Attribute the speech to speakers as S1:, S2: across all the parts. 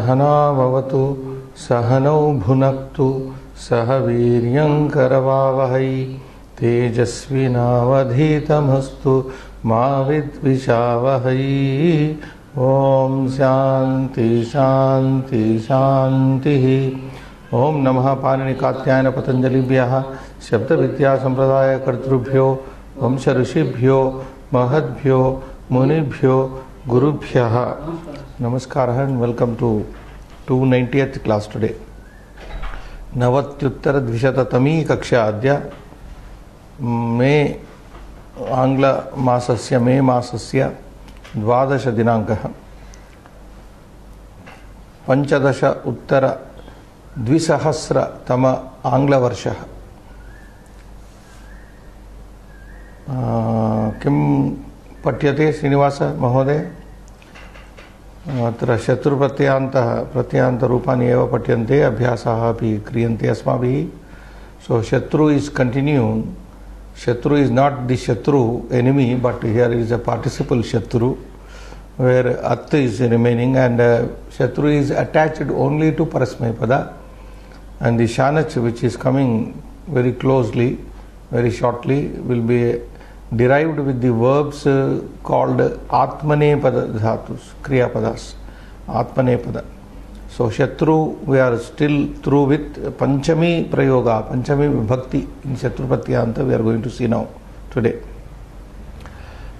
S1: सहना भवतु सहनौ भुनक्तु सह वीर्यं करवावहै तेजस्विनावधीतमस्तु मा विद्विषावहै। ओम शांति शांति शांति। ओम नमः पाणिनि कात्यायन पतंजलिभ्यः शब्द विद्या संप्रदाय कर्तृभ्यो वंश ऋषिभ्यो महद्भ्यो मुनिभ्यो गुरुभ्यः नमस्कार and welcome to 290th class today. नवत्युत्तरद्विशततमी कक्षा अद्य मे आंग्लमासस्य मे मासस्य 12 दिनाङ्कः 15-उत्तर-2000 आंग्लवर्षः। किं पठ्यते श्रीनिवास महोदय? अत्र प्रत्ययान्तरूपाणि एव पठ्यन्ते, अभ्यासाः अपि क्रियन्ते अस्माभिः। सो शत्रु is continuing. Shatru is not the Shatru, enemy, but here is a participle Shatru, where At is remaining, and Shatru is attached only to Parasmaipada, and the Shanach, which is coming very closely, very shortly, will be derived with the verbs called Atmanepada Dhatus, Kriya Padas, Atmanepada. So Shatru, we are still through with Panchami Prayoga, Panchami Vibhakti in Shatrupatyanta we are going to see now today.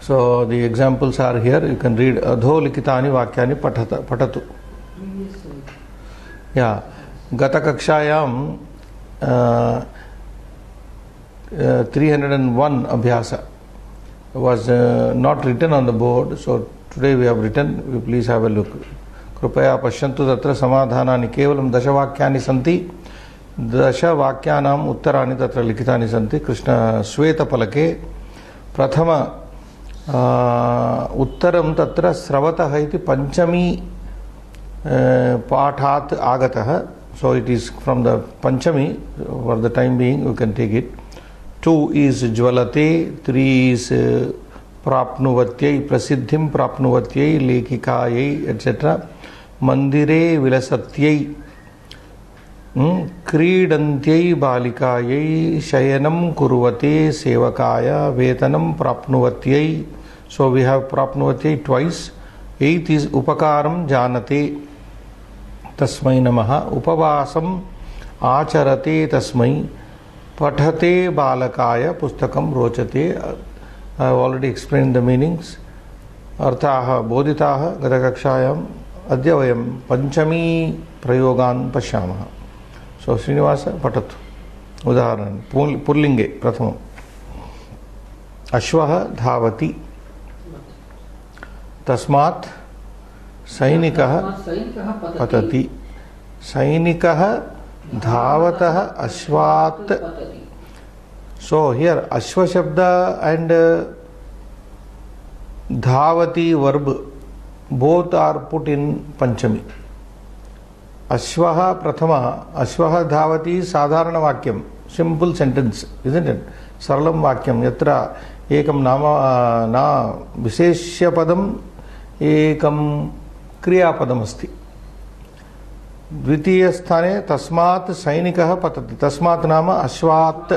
S1: So the examples are here. You can read Adho Likitani Vakyani Patatu. Yeah. Gata Kakshayam 301 Abhyasa was not written on the board. So today we have written. You please have a look. कृपया पश्यन्तु तत्र समाधानानि केवलं 10 वाक्यानि सन्ति। 10 वाक्यानाम् उत्तराणि तत्र लिखितानि सन्ति कृष्ण श्वेतफलके। प्रथम उत्तरं तत्र स्रवतः इति पंचमी पाठात् आगतः। So it is from the पंचमी for the time being you can take it. 2 is ज्वलते, 3 इज प्राप्नुवत्यै, प्रसिद्धिं प्राप्नुवत्यै, लेखिकायै एटसेट्रा। मंदिरे विलसत्यै, क्रीडन्त्यै बालिकायै, शयनं कुर्वते सेवकाय, वेतनं प्राप्नुवत्यै। सो वी हैव प्राप्नुवत्यै ट्वाइस। 8 इज उपकारं जानते, तस्मै नमः। उपवासं आचरते, तस्मै। पठते बालकाय, पुस्तकं रोचते। I have already explained the meanings. अर्थाः बोधिताः गतकक्षायाम्। अद्य वयं पंचमी प्रयोगान् पश्यामः। सो श्रीनिवास पठतु उदाहरणं पुल्लिङ्गे। प्रथमम् अश्वः धावति, तस्मात् सैनिकः पतति। सैनिकः धावतः अश्वात्। So here Ashwa Shabda and Dhavati verb both are put in Panchami. Ashwaha Prathama, Ashwaha Dhavati Sadharana Vakyam, simple sentence, isn't it? Saralam Vakyam, Yatra Ekam Nama Na Visheshya Padam Ekam Kriya Padam Asti. द्वितीय स्थाने तस्मात् सैनिकः पतति। तस्मात् नाम अश्वात्,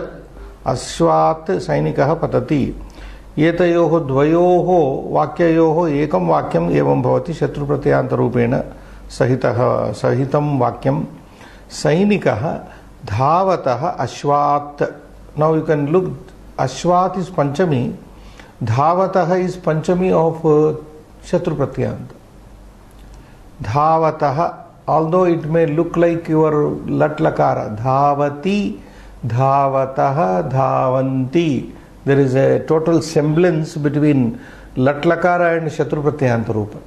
S1: अश्वात् सैनिकः पतति। एतयोः द्वयोः वाक्ययोः एकं वाक्यम् एवं भवति शत्रुप्रत्ययान्तरूपेण सहितं वाक्यं। सैनिकः धावतः अश्वात्। नाउ यू कैन लुक, अश्वात् इज पंचमी, धावतः इज पंचमी ऑफ शत्रुप्रत्ययान्त। धावतः, although it may look like your lat lakara, dhavati, dhavatah, dhavanti, there is a total semblance between lat lakara and shatru pratyayanta rupa.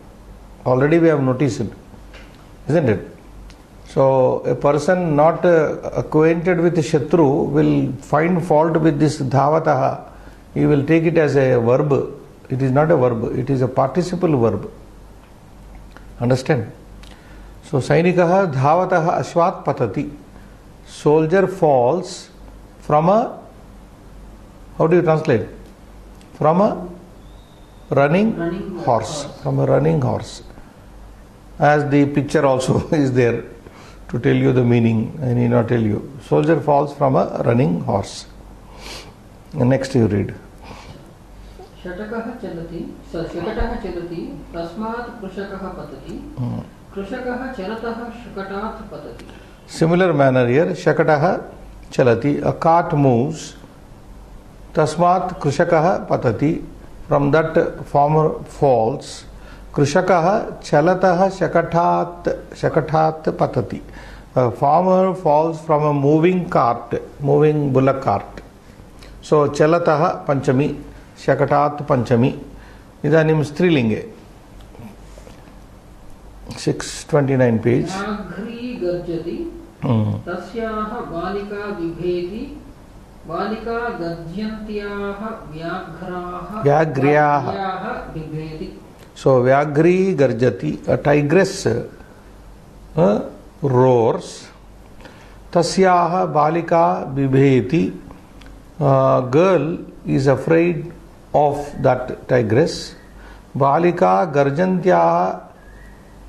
S1: Already we have noticed it, isn't it? So a person not acquainted with shatru will find fault with this dhavatah. He will take it as a verb. It is not a verb, it is a participle verb. Understand? So Sainikah dhavatah ashwat patati. Soldier falls from a, how do you translate? From a running horse. From a running horse. as the picture also is there to tell you the meaning. I need not tell you. Soldier falls from a running horse. Next you read.
S2: शकटः चलति तस्मात् कृषकः पतति कृषकः चलतः शकटात् पतति.
S1: Similar manner here, Shakataha Chalati, a cart moves, Tasmat Krishakaha Patati, from that farmer falls, Krishakaha Chalataha Shakatat Patati. A farmer falls from a moving cart, moving bullock cart. So Chalataha Panchami, Shakatat Panchami, Idanim Strilinge. 629 page.
S2: व्याघ्री गर्जति तस्याः बालिका बिभेति बालिका गर्जन्त्याः व्याघ्र्याः बिभेति.
S1: So Vyagri Garjati, a tigress roars. Tasyaha Balika Bibheti, girl is afraid of that tigress. Balika Garjantyaha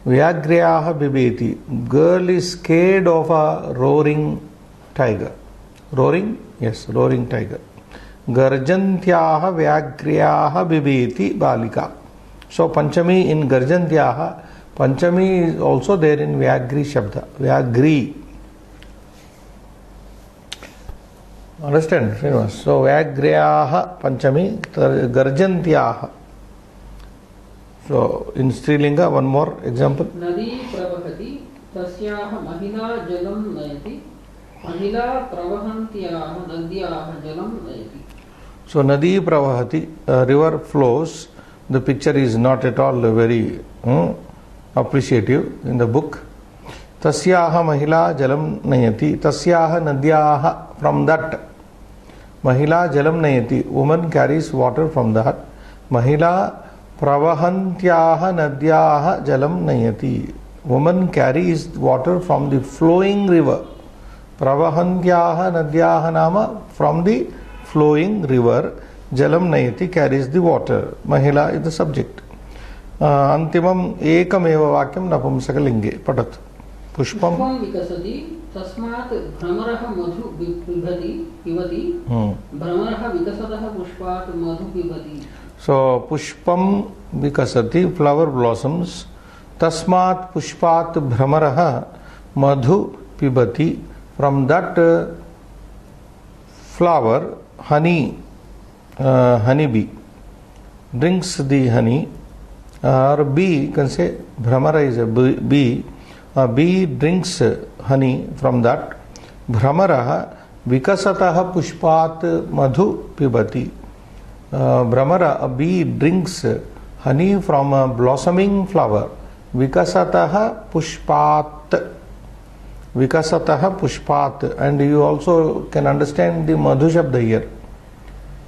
S1: Vyagriyaha Bibheti, girl is scared of a roaring tiger. Roaring? Yes, roaring tiger. Garjantyaha Vyagriyaha Bibheti Balika. So Panchami in Garjantyaha, Panchami is also there in Vyagri Shabda. Vyagri. Understand? So Vyagriyaha Panchami, Garjantyaha. So in Strilinga, one more example.
S2: Nadi pravahati tasyaha mahila jalam nayati mahila pravahantyaha nadyaha jalam nayati.
S1: So Nadi pravahati, a river flows. The picture is not at all very appreciative in the book. Tasyaha mahila jalam nayati. Tasyaha nadyaha, from that. Mahila jalam nayati, woman carries water from that. Mahila pravahantyaha nadyaha jalam nayati, woman carries water from the flowing river. Pravahantyaha nadyaha nama, from the flowing river. Jalam nayati, carries the water. Mahila is the subject. Antimam ekameva vakyam napumsakalinge. Patat. Pushpam
S2: vikasati tasmat bhramaraha madhu pivati bhramaraha vikasatah pushpat madhu pivati.
S1: So Pushpam Vikasati, flower blossoms. Tasmat Pushpat Bhramaraha Madhu Pibati, from that flower honey, honeybee drinks the honey. Or bee, you can say Bhramara is a bee. A bee drinks honey from that. Bhramaraha Vikasataha Pushpat Madhu Pibati. Bhramara, a bee drinks honey from a blossoming flower. Vikasataha pushpat. Vikasataha pushpat. And you also can understand the Madhu Shabda here.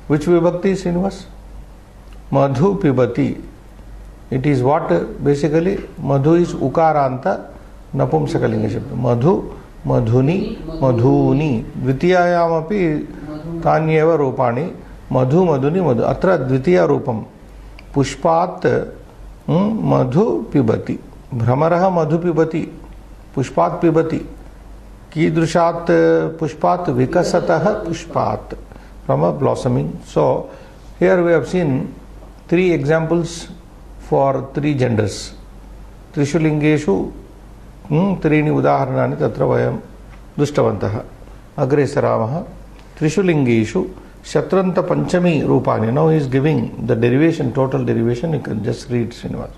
S1: Which vibhakti is Srinivas? Madhu pibati. It is what basically? Madhu is ukaranta napumsakalinga Shabda. Madhu, madhuni, madhuni. Dvitiyayam api tanyeva rupani. Madhu, madhuni, madhu. Atra dvitiya rupam. Pushpat madhu pibati. Bhramaraha madhu pibati. Pushpat pibati. Kidrushat pushpat vikasataha pushpat. From a blossoming. So, here we have seen 3 examples for 3 genders. Trishulingeshu trini udaharanani tatra vayam dushtavantah. Agre saravaha. Trishulingeshu Shatranta Panchami Rupani. Now he is giving the derivation, total derivation. You can just read Srinivas.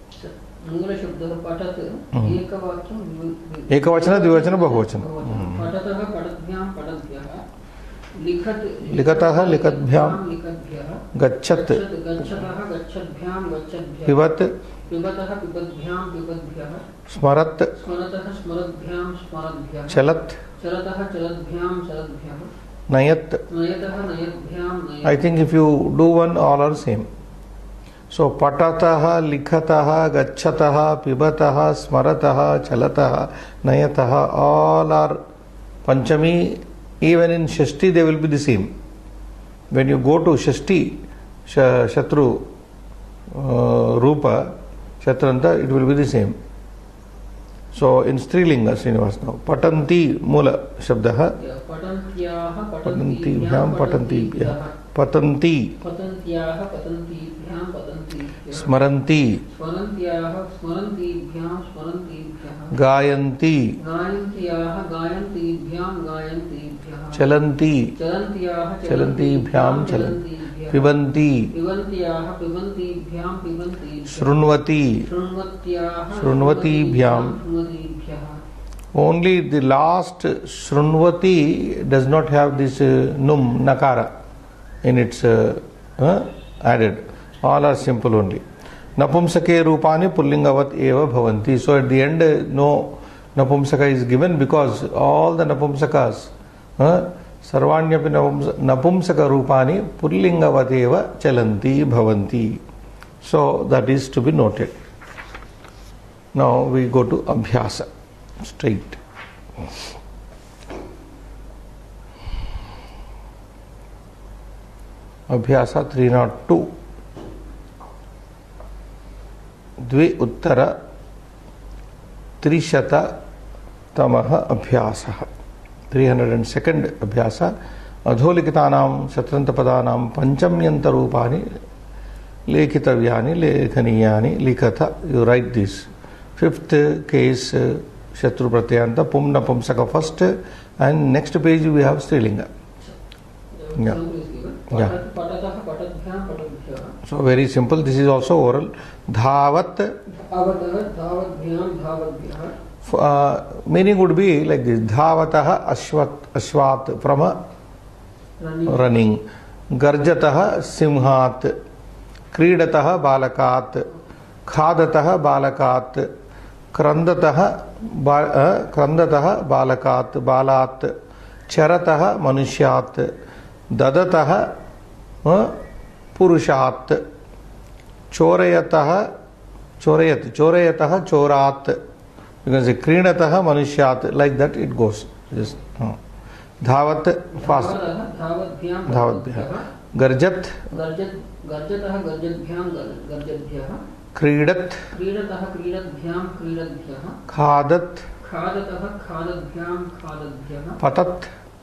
S1: Ekavachana, Dvivachana, Bahuvachana. Likataha, likatbhyam, gachat, pivat, smarat, chalat, Nayat. I think if you do one, all are same. So patataha, likhataha, gacchataha, pibataha, smarataha, chalataha, nayataha, all are Panchami. Even in Shashti they will be the same. When you go to Shashti, Shatru, Rupa, Shatranta, it will be the same. So in Strilinga, Srinivas now. Patanti mula shabdah.
S2: पठन्त्याः
S1: Patantibhyam patantibhyah. Patanti.
S2: पतन्त्याः पतन्तीभ्यां पतन्तीभ्यः
S1: Smaranti.
S2: स्मरन्त्याः स्मरन्तीभ्यां स्मरन्तीभ्यः
S1: Gayanti.
S2: गायन्त्याः गायन्तीभ्यां गायन्तीभ्यः
S1: Chalanti.
S2: चलन्त्याः
S1: Chalantibhyam
S2: चलन्तीभ्यः
S1: Pibanti.
S2: पिबन्त्याः पिबन्तीभ्यां पिबन्तीभ्यः
S1: Shrunvati.
S2: शृण्वत्याः
S1: शृण्वतीभ्यां
S2: शृण्वतीभ्यः
S1: Only the last Shrunvati does not have this num, nakara in its added. All are simple only. Napumsake rupani pullingavat eva bhavanti. So at the end no napumsaka is given because all the napumsakas, sarvanyapi napumsaka rupani pullingavat eva chalanti bhavanti. So that is to be noted. Now we go to abhyasa. Straight. Abhyasa 302. द्वि उत्तर त्रिशत तमः अभ्यासः 302nd अभ्यास अधोलिखितानां शत्रन्तपदानां पंचम्यन्तरूपाणि लेखितव्यानि लेखनीयानि लिखत. You write this. Fifth case Shatru Pratyanta, Pum Napumsaka first, and next page we have Strilinga. Yeah. Yeah. So very simple. This is also oral. Dhavat. Meaning would be like this. Dhavataha ashwat from a running. Garjataha simhat. Kridataha balakat. Khadataha balakat. Krandataha balakat balat. Charataha manushyat. Dadataha purushat. Chorayataha chorat. Because krinataha manushyat, like that it goes. Just dhavat fast. Dhavatbhyah. Garjat.
S2: Garjataha garjatbhyam garjatbhyah.
S1: Kridat.
S2: क्रीडतः क्रीडद्भ्यां क्रीडद्भ्यः
S1: Khadat.
S2: खादतः खादद्भ्यां खादद्भ्यः
S1: Patat.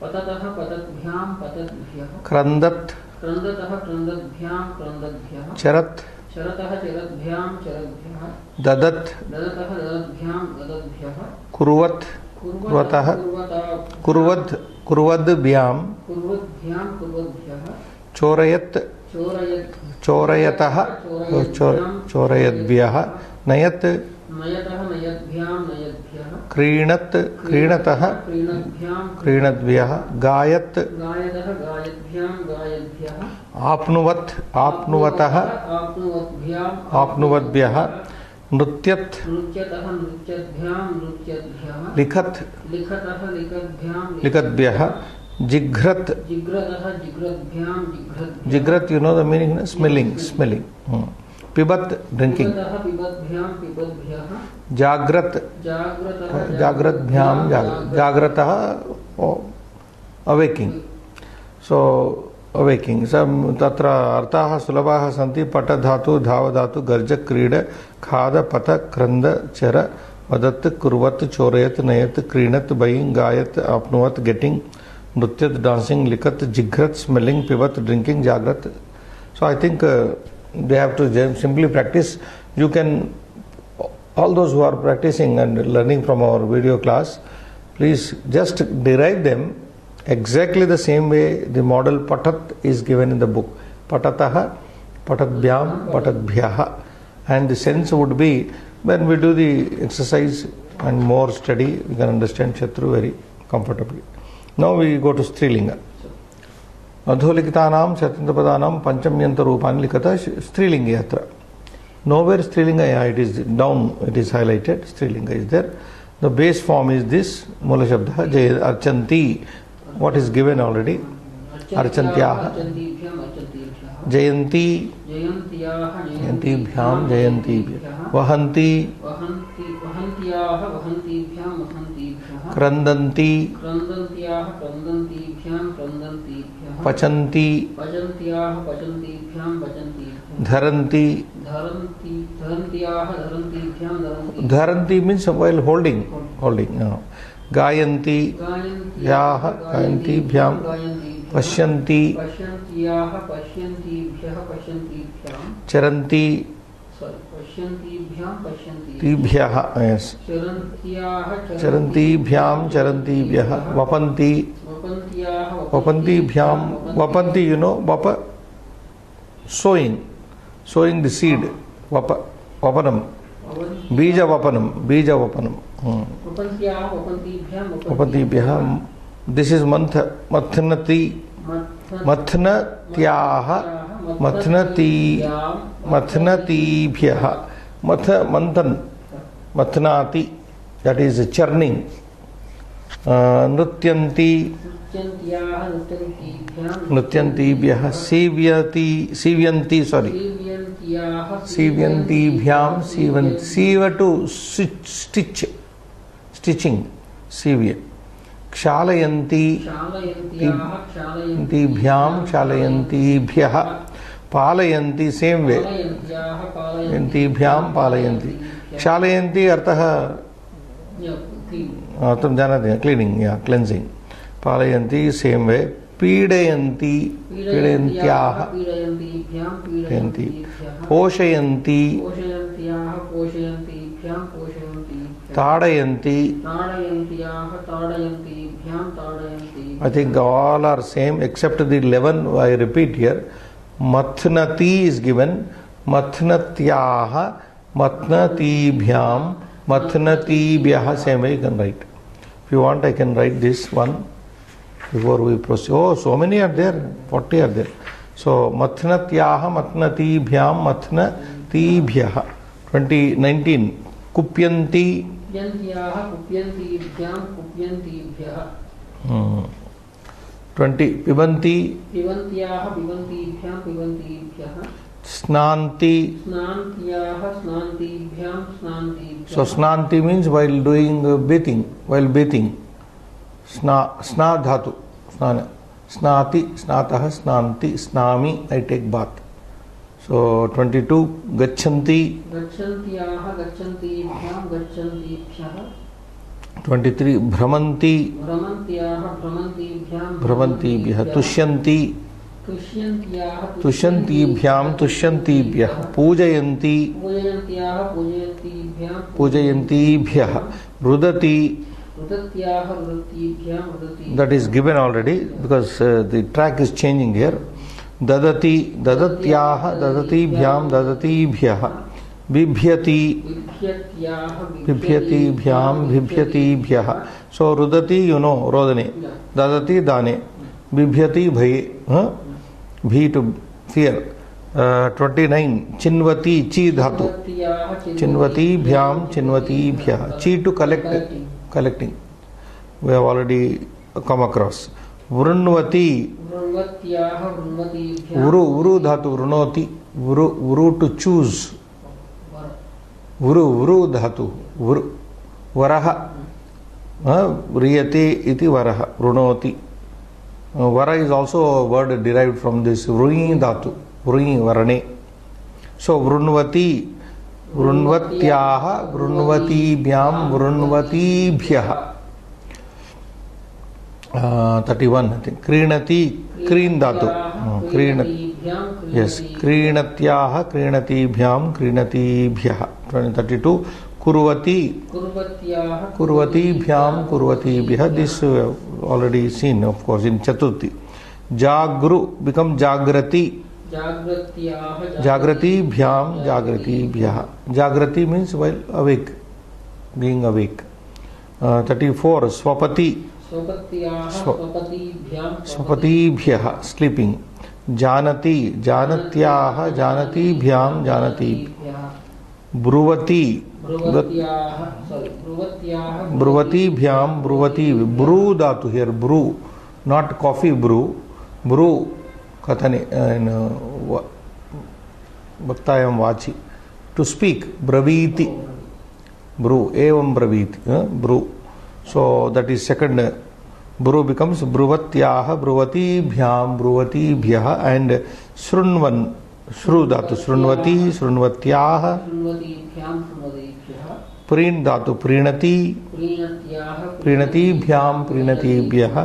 S2: पततः पतद्भ्यां पतद्भ्यः
S1: Krandat.
S2: क्रन्दतः क्रन्दद्भ्यां क्रन्दद्भ्यः
S1: Charat.
S2: चरतः चरद्भ्यां चरद्भ्यः
S1: Dadat.
S2: ददतः ददद्भ्यां ददद्भ्यः
S1: Kurvat.
S2: कुर्वतः
S1: Kurvadbhyam.
S2: कुर्वद्भ्यां कुर्वद्भ्यः
S1: Chorayat. Chorayataha. Chorayadbhyah. Nayat.
S2: नयतः नयद्भ्यां नयद्भ्यः
S1: Krinataha. Krinadbhyah. Gayat.
S2: गायतः गायद्भ्यां गायद्भ्यः
S1: Apnuvataha. Apnuvadbhyah. Nrutyat.
S2: नृत्यतः नृत्यद्भ्यां नृत्यद्भ्यः
S1: Likhat.
S2: लिखतः लिखद्भ्यां
S1: Likatbhyah. Jigrat.
S2: जिग्रतः जिग्रद्भ्यां जिग्रद्भ्यः
S1: Jigrat, you know the meaning? Smelling. Pibat, drinking.
S2: पिबतः पिबद्भ्यां पिबद्भ्यः
S1: Jagrat.
S2: जाग्रतः
S1: Jagratbhyam. Jagratah. Awaking. So awaking. Some tatra arthaha sulabhaha santi pata dhatu dhava dhatu garja krida khada pata kranda chara vadat kurvat chorayat nayat krinat buying gayat apnuvat getting nrutyat dancing likat jigrat smelling pibat drinking jagrat. So I think they have to simply practice. You can, all those who are practicing and learning from our video class, please just derive them exactly the same way the model patat is given in the book. Patataha, patadbhyam, patadbhyah. And the sense would be, when we do the exercise and more study, we can understand Shatru very comfortably. Now we go to Strilinga. Adholikhitanam Shatrantapadaanam Panchamyanta Rupani Likata Strilinga Yatra. Nowhere Strilinga, it is down, it is highlighted, Strilinga is there. The base form is this, Mula Shabda, Archanti, what is given already. Archantyaha. Jayanti. Jayantibhyam, Jayantibhyam. Vahanti. Krandanti. Pachanti. Dharanti.
S2: धरन्त्याः धरन्तीभ्यां धरन्ति
S1: Dharanti means while holding. Gayanti याः गायन्तीभ्यां पश्यन्ति
S2: पश्यन्त्याः पश्यन्तीभ्यः पश्यन्तीभ्यां
S1: चरन्ति
S2: पश्यन्तीभ्यां पश्यन्ति
S1: तीभ्यः yes
S2: चरन्त्याः
S1: चरन्तीभ्यां चरन्तीभ्यः वपन्ति
S2: वपन्त्याः
S1: वपन्तीभ्यां वपन्ति you know vapa sowing the seed vapanam bija vapanam
S2: वपन्त्याः वपन्तीभ्यां
S1: वपन्तीभ्यः this is mathnati mathnatyaः mathnatibhyah mathnati that is churning nrityanti nrityantibhyah sivyantibhyam siva to stitching sivya क्षालयन्ति क्षालयन्तीभ्यां क्षालयन्तीभ्यः पालयन्ति same वे यन्तीभ्यां पालयन्ति क्षालयन्ति अर्थः तुम जानते हैं क्लीनिंग या क्लेंजिंग पालयन्ति सेम वे पीडयन्ति पीडयन्त्याः पीडयन्ति पोषयन्ति ताडयन्ति I think all are same except the 11 I repeat here. Mathnati is given. Mathnatyaha, mathnatibhyam, mathnatibhyah. Same way you can write. If you want, I can write this one before we proceed. Oh, so many are there. 40 are there. So, mathnatyaha, mathnatibhyam, mathnatibhyah. 2019. Kupyanti.
S2: Kupyantyah, kupyantiibhyam, kupyantibhyah.
S1: 20 pibanti
S2: pibantyah pibantibhyam pibantibhyah
S1: snanti
S2: snantyah snantibhyam snantibhyah.
S1: So snanti means while doing bathing sna dhatu snana snati snatah snanti snami I take bath. So 22 gachanti
S2: gachantyah gachantibhyam gachantibhyah.
S1: 23 भ्रमन्ति भ्रमन्तिभ्यः तुष्यन्ति तुष्यन्तीभ्यां तुष्यन्तीभ्यः पूजयन्ति पूजयन्तीभ्यः रुदति that is given already because the track is changing here dadati dadatyaah dadatibhyam dadatibhyah bibhyati bibhyatibhyam bibhyatibhyah. So rudati you know rodane dadati dane bibhyati bhaye bhi to fear. 29 chinvati chi dhatu chinvati bhyam chinvati bhyah chi to collecting we have already come across. Vrunvati vru dhatu vrunoti vru to choose vru dhatu varaha riyate iti varaha vrunoti. Vara is also a word derived from this vruni dhatu vruni varane. So vrunvati vrunvatyaah vrunvatibhyam vrunvatibhyah. 31 I think krinati krin dhatu krinati yes krinatyaah krinatibhyam krinatibhyah. 32 kurvati kurvatibhyam kurvatibhyah. This already seen of course in Chaturthi. Jagru become jagrati jagrati bhyam jagrati bhyah. Jagrati means while awake, being awake. 34 swapati swapati bhyah sleeping. Janati janatyaah janati bhyam janati. Bruvati bruvati bhyam bruvati. Brew dhatu here brew not coffee brew kathani bhaktayam vachi to speak braviti brew evam braviti brew. So that is second brew becomes bruvatyaah bruvati bhyam bruvati bhyah and shrunvan श्रु धातु शृण्वति शृण्वत्याः,
S2: शृण्वतीभ्यां शृण्वतीभ्यः,
S1: प्रीण धातु प्रीणति
S2: प्रीणत्याः
S1: प्रीणतीभ्यां प्रीणतीभ्यः,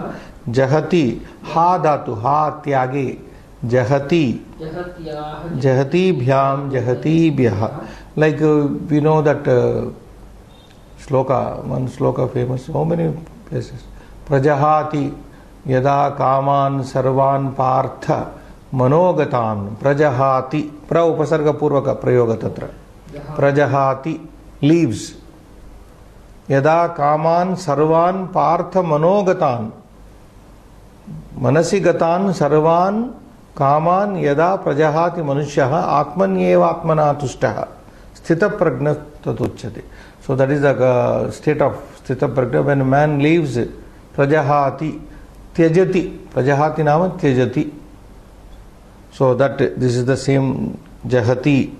S1: जहति हा धातु हा त्यागे जहति
S2: जहत्याः
S1: जहतीभ्यां जहतीभ्यः. Like we know that shloka, one shloka famous, so many places. Prajahati yada kaman sarvan partha manogatan prajahati, pra upasarga purvaka prayoga tatra. Prajahati leaves yada kaman sarvan partha manogatan मनसि गतान सर्वान कामान यदा प्रजहाति मनुष्यः आत्मन्येव आत्मना तुष्टः स्थित प्रज्ञ तदुच्यते. So that is the state of sthita prajna. When man leaves prajahati tyajati, prajahati nama tyajati, so that this is the same jahati,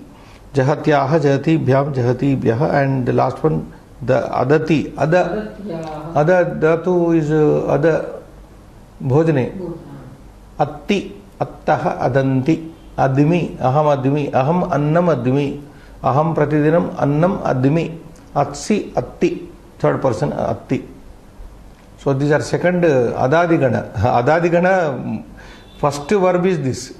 S1: jahatyaha jahatibhyam jahatibhyah. And the last one the adati, ada dhatu is ada भोजने, अत्ति अत्तः अदन्ति, अद्मि अहम अन्नम अद्मि, अहम प्रतिदिनम अन्नम अद्मि, अत्सि अत्ति, third person atti. So these are second adadigana, first verb is this.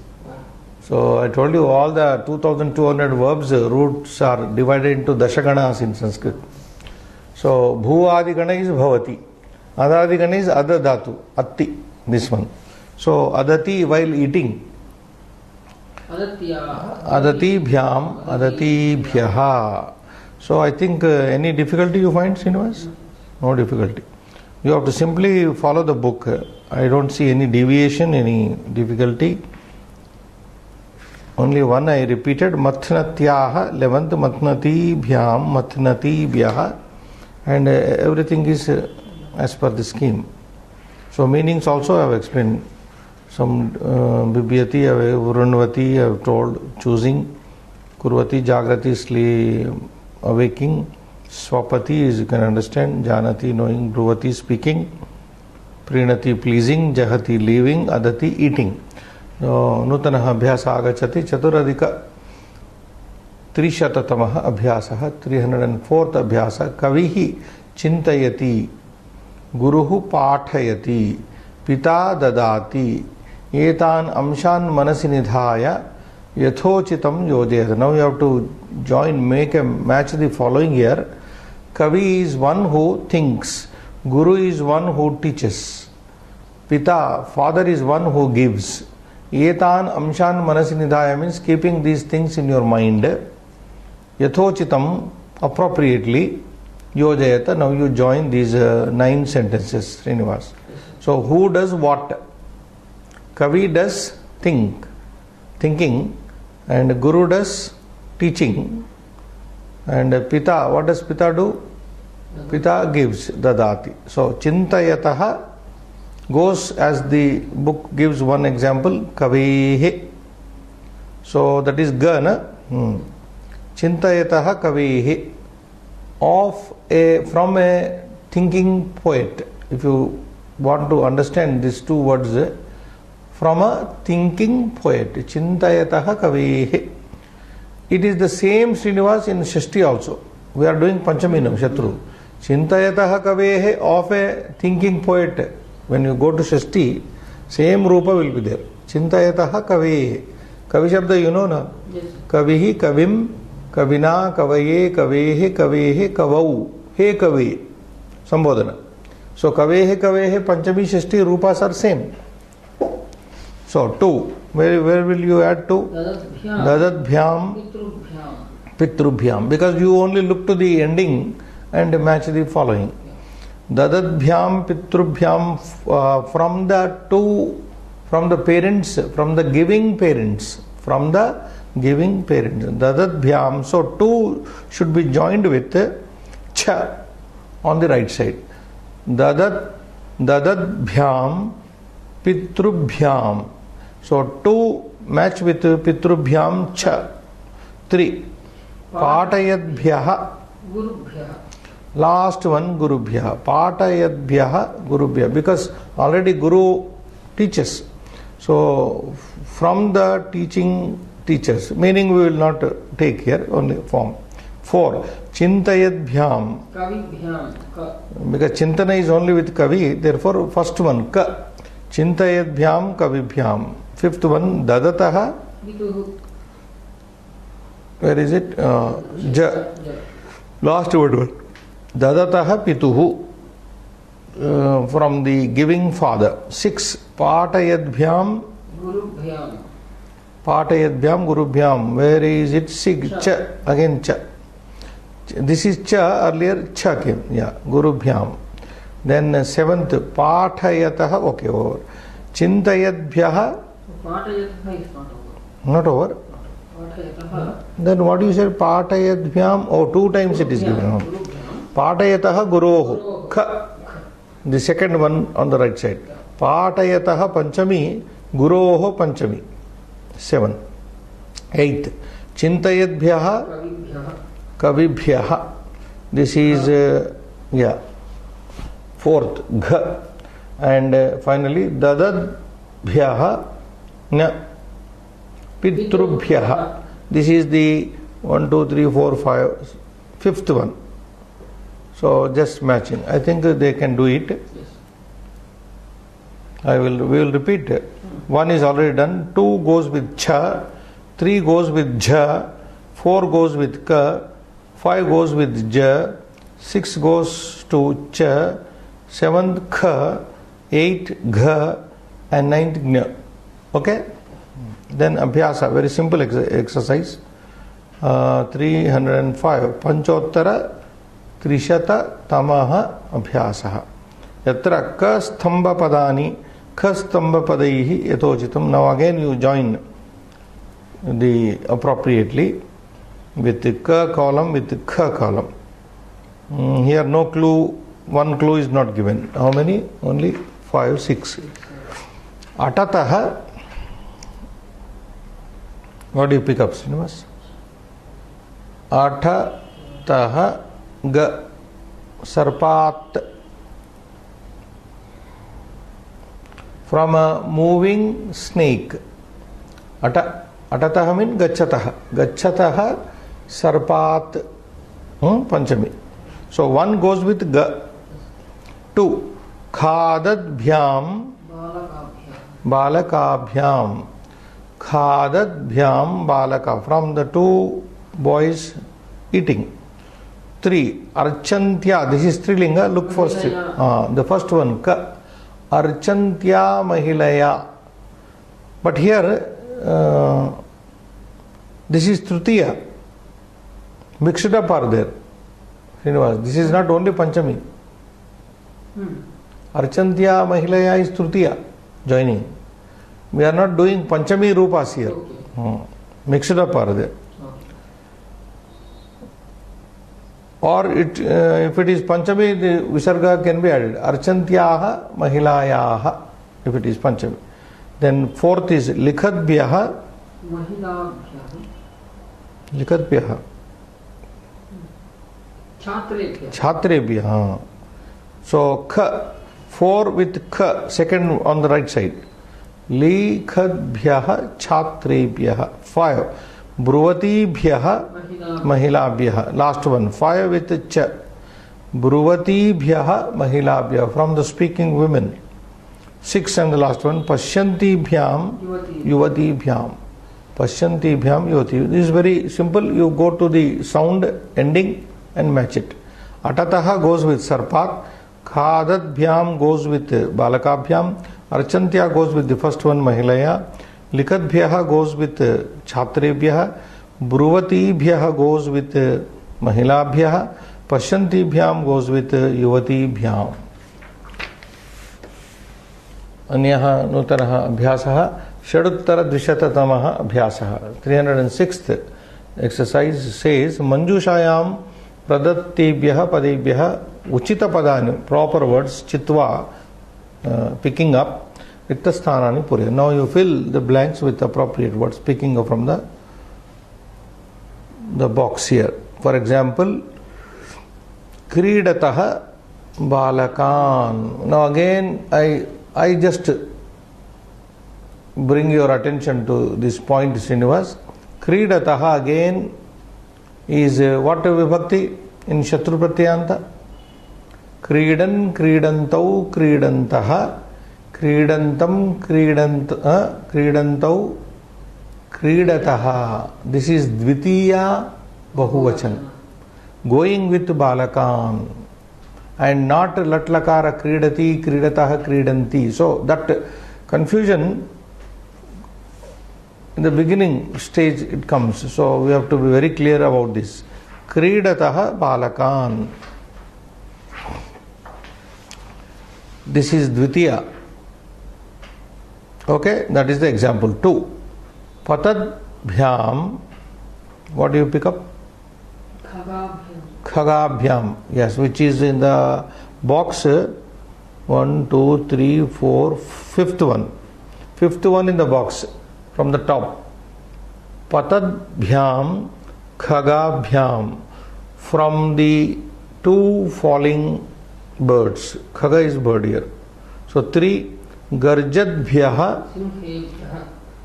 S1: So I told you all the 2200 verbs roots are divided into dashaganas in Sanskrit. So bhu adigana is bhavati, adadigana is adadhatu, atti, this one. So adati while eating, adati bhyam adati bhyaha. So I think any difficulty you find, Srinivas? No difficulty. You have to simply follow the book. I don't see any deviation, any difficulty. Only one I repeated, mathnatyaha, 11th mathnati bhyam mathnati bhyaha, and everything is as per the scheme. So meanings also I have explained. Some bibhyati, vurunvati I have told, choosing. Kurvati, jagrati, sleep, awaking. Swapati is you can understand. Janati, knowing. Bruvati, speaking. Prinati, pleasing. Jahati, leaving. Adati, eating. Nutanaha abhyasa agachati. Chaturadhika Trishatatamaha abhyasah. 304th abhyasa. Kavihi chintayati. गुरुः पाठयति, पिता ददाति, एतान अंशान मनसि निधाय यथोचितं योजयेत्. Now you have to join, make a match the following here. Kavi is one who thinks, Guru is one who teaches, Pita, father is one who gives. Etan amshan manasi nidhaya means keeping these things in your mind. Yathochitam, appropriately. Yojayata, now you join these 9 sentences, Srinivas. So who does what? Kavi does thinking, and Guru does teaching, and Pita, what does Pita do? Pita gives, dadati. So chintayataha goes as the book gives one example, kavihi. So that is gana. Chintayataha kavihi. From a thinking poet. If you want to understand these two words, from a thinking poet, chintayataha kavihi. It is the same, Srinivas, in Shashti also. We are doing Panchaminam, Shatru. Chintayataha kavihi of a thinking poet. When you go to Shashti, same Rupa will be there. Chintayataha kavihi. Kavi Shabda you know na?
S2: Yes.
S1: Kavihi, kavim, kavina, kavaye, kavehe, kavehe, kavau, he kave, sambodhana. So kavehe, kavehe, panchami, shashti, rupas are same. So 2. Where will you add to? Dadadbhyam, pitrubhyam. Because you only look to the ending and match the following. Dadadbhyam, pitrubhyam, from the parents, from the giving parents, dadadbhyam. So 2 should be joined with cha on the right side. Dadadbhyam pitrubhyam. So 2 match with pitrubhyam cha. 3 patayadbhyah. Last one gurubhyah. Patayadbhyah gurubhyah. Because already Guru teaches. So from the teaching teachers. Meaning we will not take here, only form. 4. Chintayadbhyam.
S2: Kavibhyam.
S1: Because Chintana is only with Kavi, therefore first one Ka. Chintayadbhyam Kavibhyam. Fifth one Dadataha.
S2: Pituhu.
S1: Where is it? Ja. Last word. Dadataha Pituhu. From the giving father. 6. Patayadbhyam.
S2: Gurubhyam.
S1: Patayadbhyam Gurubhyam. Where is it? Sig. Cha. Again Cha. This is Cha, earlier Cha came. Yeah. Gurubhyam. Then 7th. Pathayataha. Okay, over. Chintayadbhyaha.
S2: Patayataha is not over.
S1: Not over.
S2: Patayataha.
S1: Then what you said? Patayadbhyam. Oh, 2 times it is given. Patayataha Gurohu. Kha. The second one on the right side. Patayataha Panchami. Guroho Panchami. 7. 8th. Chintayadbhyaha
S2: Kavibhyaha.
S1: Kavibhyaha. This is, 4th. Gha. And finally, Dadadbhyaha Na. Pitrubhyaha. This is the 1, 2, 3, 4, 5, 5th one. So just matching. I think they can do it.
S2: Yes.
S1: We will repeat. 1 is already done. 2 goes with Cha. 3 goes with Jha. 4 goes with Ka. 5 goes with Ja. 6 goes to Cha. 7th Kha. 8 Gha. And 9th Gna. Okay? Then Abhyasa. Very simple exercise. 305. Panchottara Trishata Tamaha Abhyasaha. Yatra Ka Stamba Padani Ka Stamba Padaihi Yatochitam. Now again you join the appropriately with the Ka column with the Kha column. Here no clue, 1 clue is not given. How many? Only 5, 6. Atataha. What do you pick up, Srinivas? Atataha Ga. Sarpat. From a moving snake. Atataha means gacchataha. Gacchataha sarpat. Panchami. So 1 goes with Ga. 2. Khadadbhyam. Balakabhyam. Khadadbhyam balaka. From the 2 boys eating. 3. Archantya. This is Strilinga. Look for the first one. Ka. Archantya Mahilaya. But here this is Tritiya. Mixed up are there. This is not only Panchami. Archantya Mahilaya is Tritiya. Joining. We are not doing Panchami Rupas here. Mixed up are there. Or if it is Panchami, the Visarga can be added. Archantyaha Mahilayaha. If it is Panchami. Then 4th is Likhadbhyaha. Likhadbhyaha. Chatrebhyaha. So Kha. 4 with Kha. Second on the right side. Likhadbhyaha Chatrebhyaha. 5. Bruvati-bhyaha Mahilabhyaha. Last one. 5 with Cha. Bruvati-bhyaha Mahilabhyaha. From the speaking women. 6 and the last one. Pashyanti-bhyam Yuvati-bhyam. Pashyanti-bhyam Yuvati. This is very simple. You go to the sound ending and match it. Atataha goes with Sarpat. Khadadbhyam goes with Balakabhyam. Archantya goes with the first one Mahilaya. Likadbhyaha goes with Chatrebhyaha. Bruvati-bhyaha goes with Mahilabhyaha. Pashyanti-bhyam goes with Yuvati-bhyam. Anyaha nutaraha abhyasaha. Shaduttara dvishatatamaha abhyasaha. 306th exercise says Manjushayam Pradattebhyaha Padebhyaha Uchita Padani. Proper words Chitva. Picking up. Riktasthanani Purya. Now you fill the blanks with appropriate words picking up from the box here. For example, Kridataha Balakan. Now again I just bring your attention to this point, Srinivas. Kridatah again is what vibhakti in Shatru Pratyanta? Kridan, Kridantau, Kridantah, Kridantam, Kridantau, Kridatah. This is Dvitiya Bahuvachan. Going with Balakan. And not Latlakara Kridati, Kridatah, Kridanti. So that confusion in the beginning stage it comes. So we have to be very clear about this. Kridatah Balakan. This is Dvitiya. Okay, that is the example. 2. Patad Bhyam. What do you pick up? Khagabhyam. Yes, which is in the box 1, 2, 3, 4, fifth one. Fifth one in the box from the top. Patadbhyam, Khagabhyam. From the 2 falling birds. Khaga is bird here. So 3. Garjadbhyaha,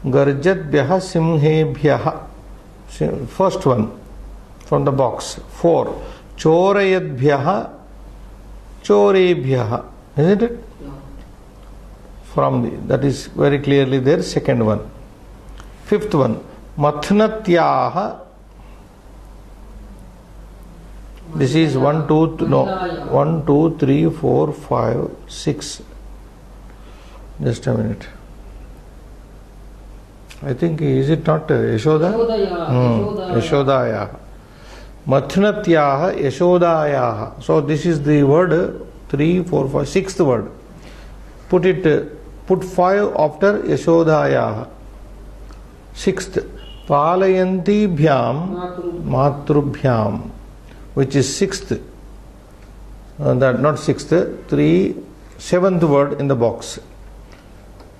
S1: Garjadbhyaha, Simhebhyaha. First one from the box. 4. Chorayadbhyaha, Chorebhyaha. Isn't it? From the, that is very clearly there. Second one. Fifth one. Mathnatyaha. This is 1, 2, no, 1, 2, 3, 4, 5, 6. Just a minute. I think, is it not Yashoda? Yashodaya. Mathnatyaha, Yashodaya. So this is the word 3, 4, 5, sixth word. Put 5 after Yashodaya. Sixth. Palayanti bhyam, matrubhyam. Which is sixth, that not sixth, 7th word in the box.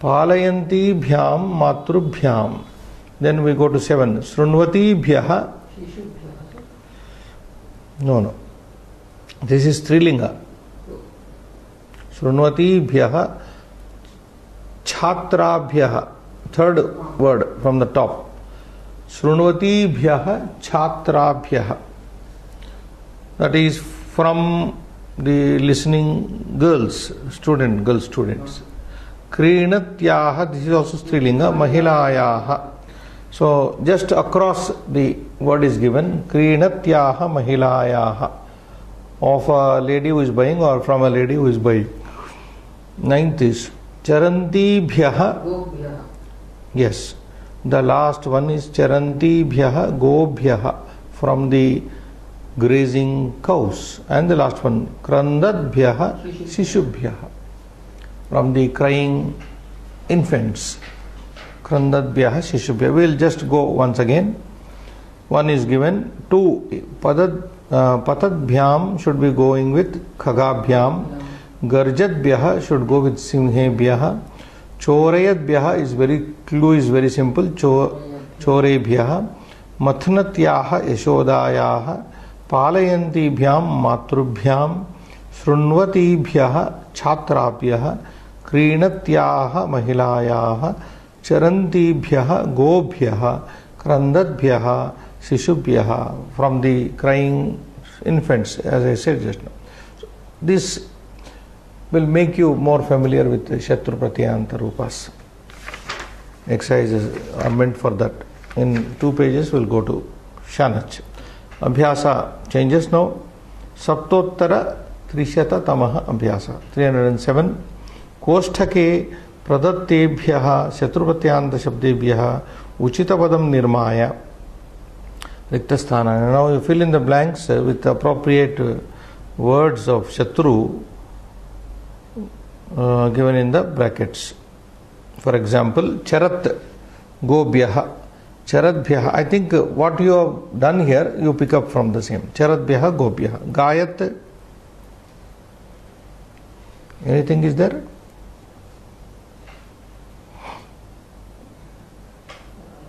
S1: Palayanti bhyam matrubhyam. Then we go to 7. Srunvati bhyaha. No. This is Strilinga. Srunvati bhyaha. Chhatrabhyaha. Third word from the top. Srunvati bhyaha chatrabhyaha. That is from the listening girl students. Krinatyaha, this is also Strilinga, Mahilayaha. So just across the word is given, Krinatyaha Mahilayaha. Of a lady who is buying or from a lady who is buying. 9th is Charanti Bhyaha. Yes, the last one is Charanti Bhyaha Go Bhyaha, from the grazing cows. And the last one, Krandadbhyaha Shishubhyaha, from the crying infants. Krandadbhyaha Shishubhyaha. We will just go once again. One is given. 2. Patadbhyam should be going with Khagabhyam. Garjadbhyaha should go with Simhebhyaha. Chorayadbhyaha is clue is very simple. Chorebhyaha. Mathnatyaha Yashodayaha. Palayanti bhyam matrubhyam. Srunvati bhyaha chatrabhyaha. Krinatyaha mahilayaha. Charanti bhyaha gobhyaha. Krandadbhyaha shishubhyaha, from the crying infants, as I said just now. So this will make you more familiar with the Shatru Pratyanta Rupas. Exercises are meant for that. In 2 pages we'll go to Shanach. Abhyasa changes now. Saptottara Trishata Tamaha Abhyasa. 307. Kosthake Pradattebhyaha Shatrupratyanta Shabdebhyaha Uchitapadam Nirmaya Riktasthana. Now you fill in the blanks with appropriate words of Shatru given in the brackets. For example, Charat Gobhyaha. Charadbhyaha. I think what you have done here, you pick up from the same. Charadbhyaha Gobhyaha. Gayat. Anything is there?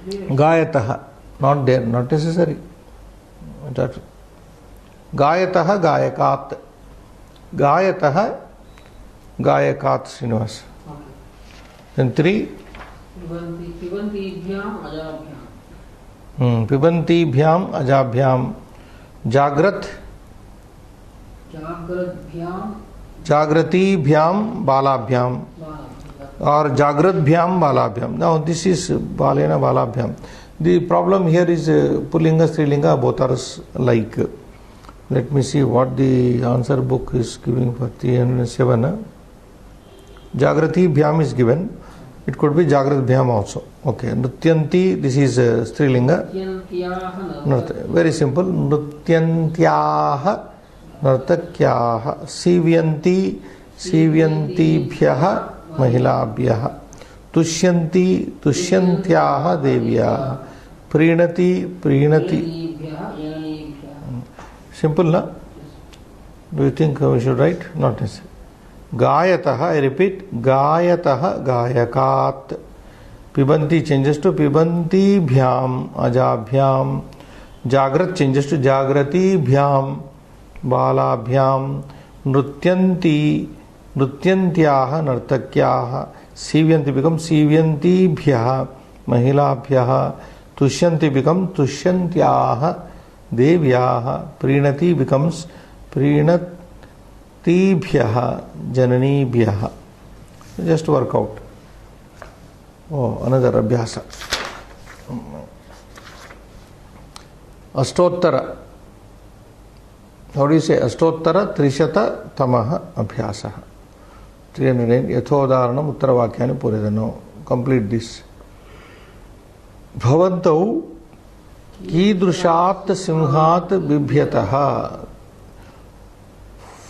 S1: Gayataha. Not there, not necessary. Gayataha Gayakat. Gayataha Gayakat Srinivas. Then 3. पिबन्तीभ्याम अजाभ्याम जाग्रत
S2: जाग्रद्भ्याम
S1: जागृतिभ्याम बालाभ्याम or Jagratbhyam Balabhyam. Now this is Balena Balabhyam. The problem here is Pullinga, Strilinga, both are like. Let me see what the answer book is giving for 307. Jagratibhyam is given. It could be Jagratbhyam also. Okay. Nrityanti, this is Strilinga. Very simple. Nrityantyaha Nartakyaha Sivyanti Sivyantibhyaha महिलाभ्यः तुष्यन्ति तुष्यन्त्याः देव्याः प्रीणति प्रीणति simple ना do you think we should write not necessary गायतः I repeat गायतः गायकात् पिबन्ति चेंजेस टू पिबन्तीभ्याम अजाभ्याम जागृत चेंजेस टू जागृतिभ्याम बालाभ्याम नृत्यन्ति नृत्यन्त्याः नर्तक्याः सीव्यन्ति बिकम सीव्यन्तीभ्यः महिलाभ्यः तुष्यन्ति बिकम तुष्यन्त्याः देव्याः प्रीणति बिकम्स प्रीणतीभ्यः जननीभ्यः जस्ट वर्क आउट अनदर अभ्यास अष्टोत्तर how do you say अष्टोत्तर त्रिशत तमः अभ्यासः 309 यथोदाहरणम् उत्तरवाक्यानि पूरयतु कंप्लीट दिस भवन्तौ कीदृशात् सिंहात् बिभ्यतः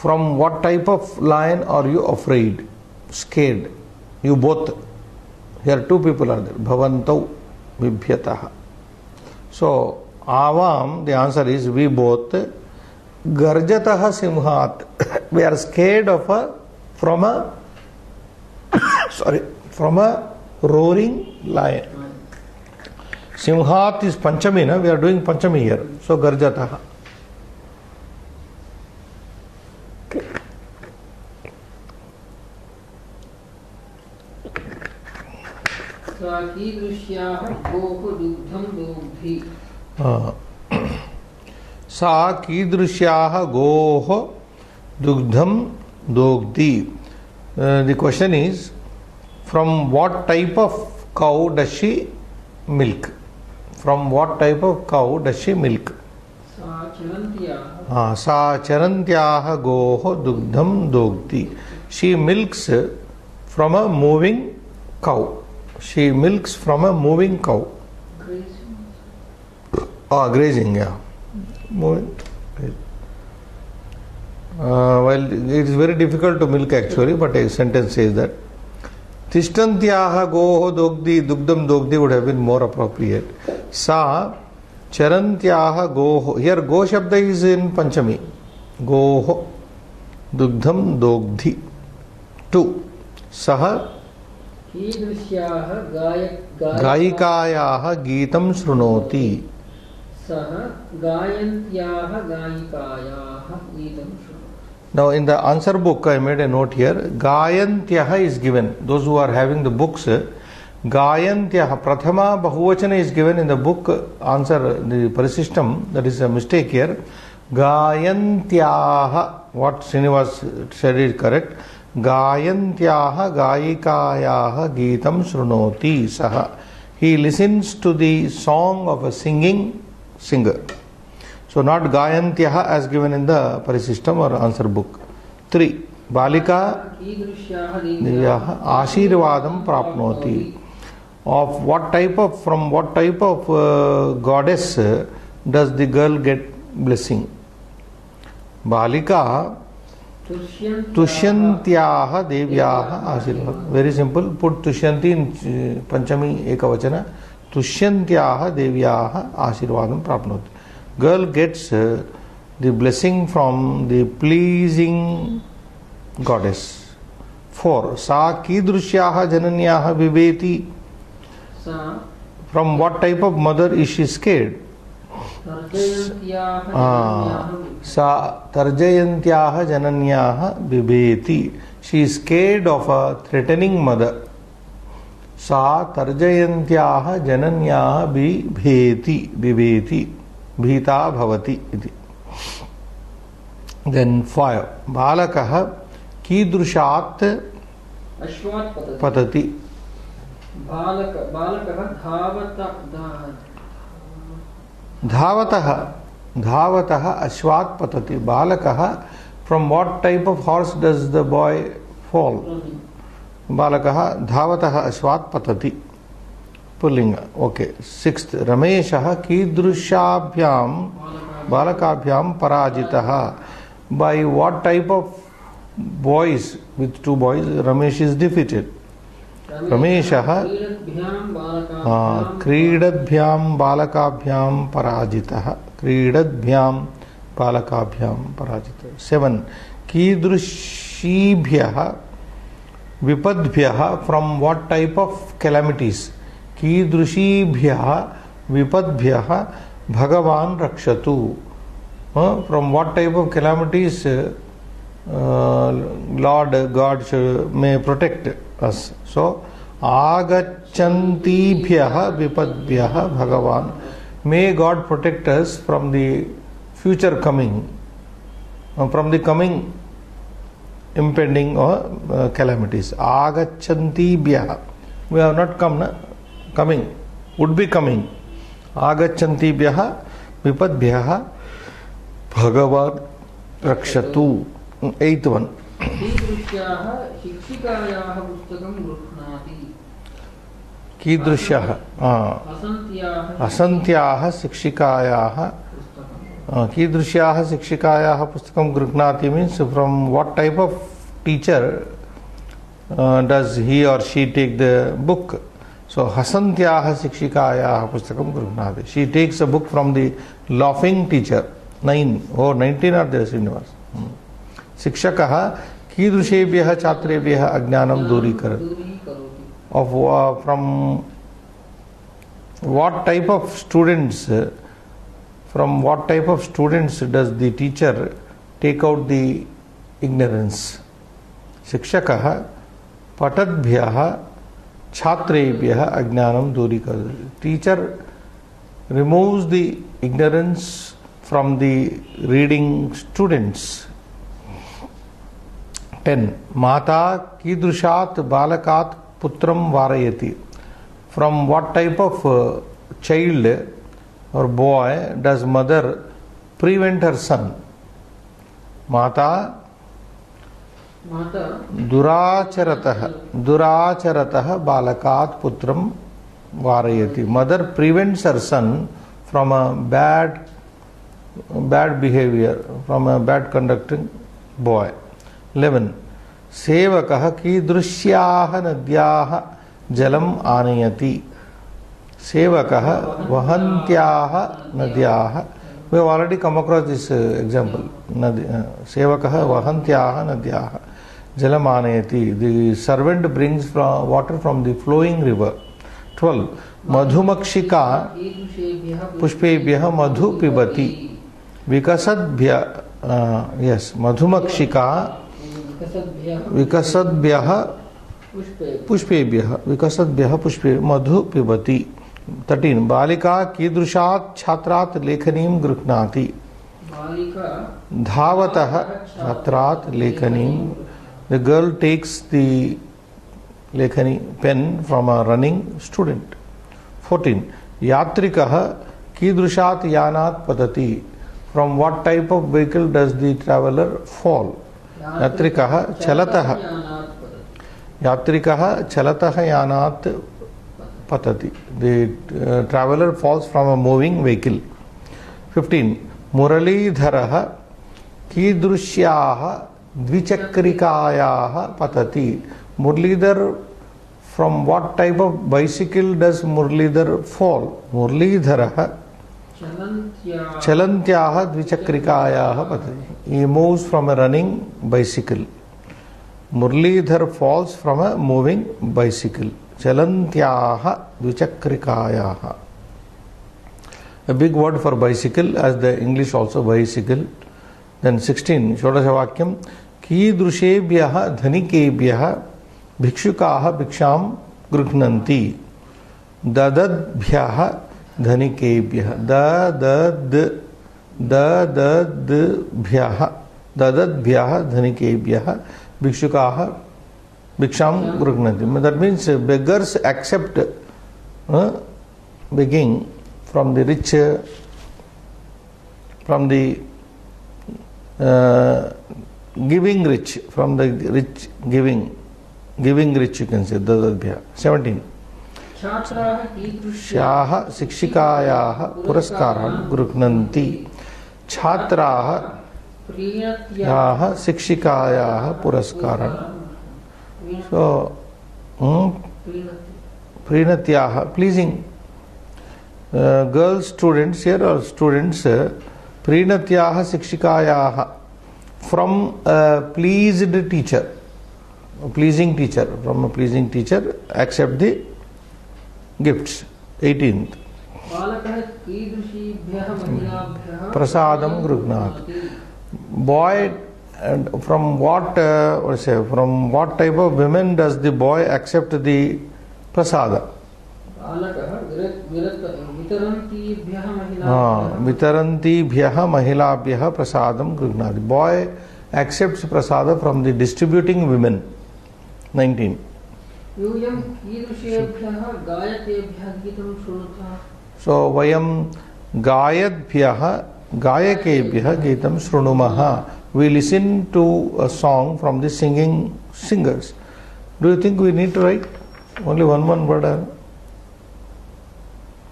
S1: from what type of lion are you afraid scared you both here two people are there भवन्तौ बिभ्यतः so Awam the answer is we both गर्जतः सिंहात् we are scared of from a roaring lion. Simhat is Panchami, na? We are doing Panchami here. So Garjatah.
S2: सा कीदृश्याः गोः दुग्धं दोग्धि
S1: सा कीदृश्याः गोः दुग्धं दोग्धि. The question is, from what type of cow does she milk? From what type of cow does she milk? सा चरन्त्याः गोः दुग्धं दोग्धि. She milks from a moving cow. She milks from a moving cow. Grazing, yeah. Moving. Well, it is very difficult to milk actually, but a sentence says that. Tishtantyaha goho dogdi dugdam dogdi would have been more appropriate. Sa charantyaha goho. Here go shabda is in Panchami. Goho dugdam dogdi. 2. Saha गायिकायाः गीतं शृणोति. Now in the answer book I made a note here. Gayantyah is given. Those who are having the books, Gayantyah Prathama Bahuvachana is given in the book answer, the Parisystem. That is a mistake here. Gayantyah, what Srinivas said is correct. Gayantyah Gayikayaha Geetam Shrunoti Saha. He listens to the song of a singing singer. So not Gayantyah as given in the Parisystem or answer book. 3. Balika Divyaha Ashirvadam Prapnoti. Of what type of, from what type of goddess does the girl get blessing? Balika Tushyantyah Devyaha Ashirvad. Very simple. Put Tushyanti in Panchami Ekavachana. Tushyantyah Devyaha Ashirvadam Prapnoti. Girl gets the blessing from the pleasing goddess. 4. Sa Kidrushyaha Jananyaha Viveti. From what type of mother is she scared? Sa Tarjayantyaha Jananyaha Viveti. She is scared of a threatening mother. सा तर्जयन्त्याः जनन्याः बिभेति भीता भवति इति. Then 5. बालकः कीदृशात्
S2: अश्वात्
S1: पतति.
S2: बालकः
S1: धावतः अश्वात् पतति. बालकः, from what type of horse does the boy fall? बालकः धावतः अश्वात् पतति. पुल्लिंग. ओके. 6th. रमेशः कीदृशाभ्यां बालकाभ्यां पराजितः. By what type of boys, with 2 boys, Ramesh is defeated? रमेशः क्रीडद्भ्यां बालकाभ्यां पराजितः. क्रीडद्भ्यां बालकाभ्यां पराजितः. 7. कीदृशीभ्यः विपद्भ्यः, from what type of calamities? कीदृशीभ्यः विपद्भ्यः भगवान् रक्षतु. From what type of calamities Lord God may protect us. So agacchantibhyah vipadbhyah Bhagavan, may God protect us from the future coming, from the coming impending or calamities. Agacchantibhyah, we have not come, na? Coming, would be coming. Agacchantibhyah vipadbhyah Bhagavan rakshatu. 8th one. कीदृश्याः असन्त्याः शिक्षिकायाः कीदृश्याः शिक्षिकायाः पुस्तकं गृह्णाति means from what type of teacher does he or she take the book. So hasantyaah शिक्षिकायाः पुस्तकं गृह्णाति. She takes a book from the laughing teacher. 9 or 19 are there, Srinivas. शिक्षकः कीदृशेभ्यः छात्रेभ्यः अज्ञानं दूरीकरोति. Of from what type of students does the teacher take out the ignorance? शिक्षकः पठद्भ्यः छात्रेभ्यः अज्ञानं दूरीकरोति. Teacher removes the ignorance from the reading students. 10. Mata कीदृशात् बालकात् putram varayati. From what type of child or boy does mother prevent her son? Mata duracharatah balakat putram varayati. Mother prevents her son from a bad behavior, from a bad conducting boy. 11. सेवकः कीदृश्याः नद्याः जलम् आनयति. सेवकः वहन्त्याः नद्याः. We have already come across this example. सेवकः वहन्त्याः नद्याः जलम् आनयति. The servant brings water from the flowing river. 12. मधुमक्षिका पुष्पेभ्यः मधु पिबति. विकसद्भ्यः yes, मधुमक्षिका विकसद्भ्यः पुष्पेभ्यः पुष्पे मधु पिबति. 13. बालिका कीदृशात् छात्रात् लेखनीं गृह्णाति. धावतः छात्रात् लेखनीं. The girl takes the लेखनी pen from a running student. 14. यात्रिकः कीदृशात् यानात् पतति. From what type of vehicle does the traveler fall? यात्रिकः चलतः यानात् पतति. The traveler falls from a moving vehicle. 15. मुरलीधरः कीदृश्याः द्विचक्रिकायाः पतति. Muralidhar, from what type of bicycle does Muralidhar fall? Muralidharah चलन्त्याः द्विचक्रिकायाः पतति. He moves from a running bicycle. Muralidhar falls from a moving bicycle. चलन्त्याः द्विचक्रिकायाः. A big word for bicycle, as the English also bicycle. Then 16. षोडशवाक्यं कीदृशेभ्यः धनिकेभ्यः भिक्षुकाः भिक्षां गृह्णन्ति ददद्भ्यः धनिकेभ्यः ददद्भ्यः धनिकेभ्यः भिक्षुकाः भिक्षां गृह्णन्ति. That means beggars accept begging from the rich, from the giving rich, from the rich giving rich, you can say dadadbhya. 17.
S2: छात्राः कीदृश्याः
S1: श्याः शिक्षिकायाः पुरस्कारान् गृह्णन्ति. छात्राः याः शिक्षिकायाः पुरस्कारान्. So प्रीणत्याः, pleasing girls students here or students, प्रीणत्याः शिक्षिकायाः, from a pleased teacher, a pleasing teacher, from a pleasing teacher accept the gifts. 18th.
S2: बालकः कीदृशीभ्यः महिलाभ्यः
S1: प्रसादं गृह्णाति. Boy, and from what type of women does the boy accept the prasada?
S2: बालकः वितरन्तीभ्यः
S1: वितरन्तीभ्यः महिलाभ्यः प्रसादं गृह्णाति. Boy accepts prasada from the distributing women. 19.
S2: यूयं कीदृशेभ्यः गायकेभ्यः गीतं शृणुतः.
S1: So वयं गायद्भ्यः गायकेभ्यः गीतं शृणुमः. We listen to a song from the singing singers. Do you think we need to write only one word?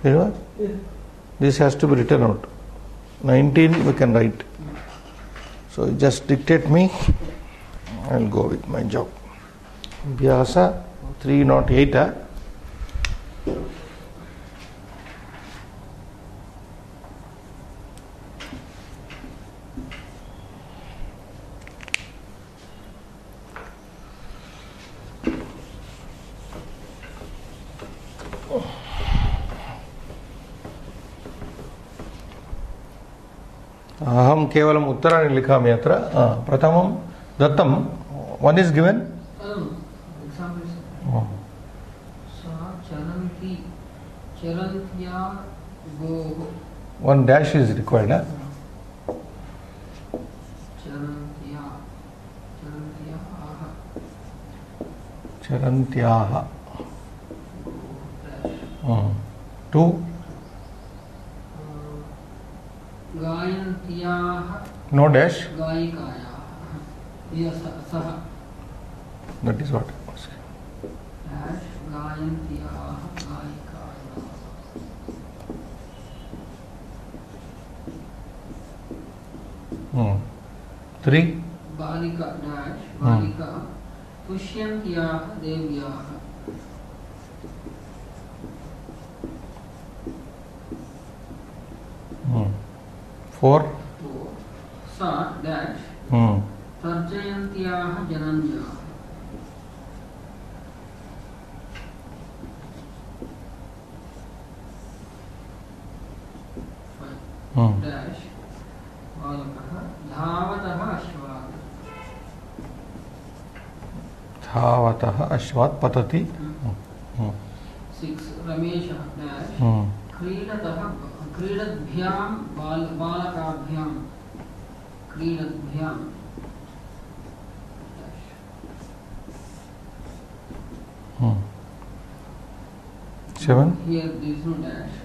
S1: You know?
S2: Yeah.
S1: This has to be written out. 19 we can write. So just dictate me. I'll go with my job. Vyasa 308. अहम केवलम उत्तराणि लिखामि अत्र. प्रथमं दत्तं. One is given. One dash is required. चरन्त्याः. 2.
S2: गायन्त्याः.
S1: No dash.
S2: गायिकायाः. सः.
S1: That is what I was saying.
S2: Dash गायन्त्याः गायिकायाः.
S1: 3.
S2: बालिका dash बालिका पुष्यन्त्याः देव्याः.
S1: 4.
S2: सा dash तर्जयन्त्याः जनन्याः. 5 dash बालकः धावतः अश्वात्.
S1: धावतः अश्वात् पतति.
S2: 6 रमेशः dash क्रीडद्भ्यां बालकाभ्यां. क्रीडद्भ्यां.
S1: 7.
S2: Here there is no dash.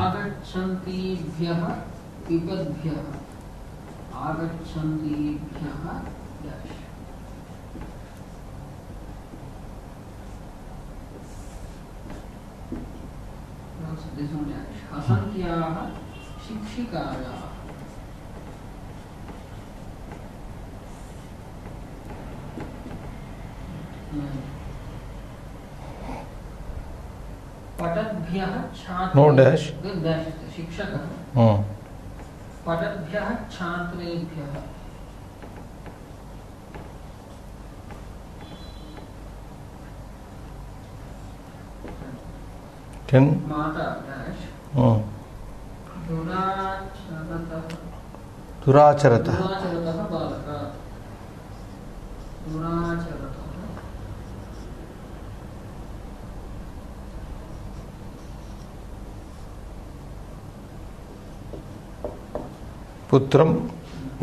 S2: आगच्छन्तीभ्यः पिबद्भ्यः. आगच्छन्तीभ्यः dash. Also there is no dash. हसन्त्याः शिक्षिकायाः. पठद्भ्यः छात्रेभ्यः.
S1: No dash.
S2: शिक्षकः. पठद्भ्यः छात्रेभ्यः. माता dash
S1: दुराचरतः
S2: बालकात्. दुराचरतः
S1: पुत्रं